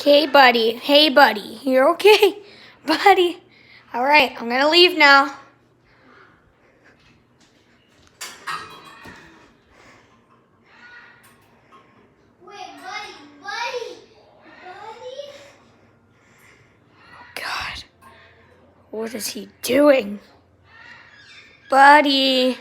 Okay, buddy. Hey, buddy. You're okay? Buddy. All right, I'm going to leave now. Wait, buddy. Oh, God. What is he doing? Buddy.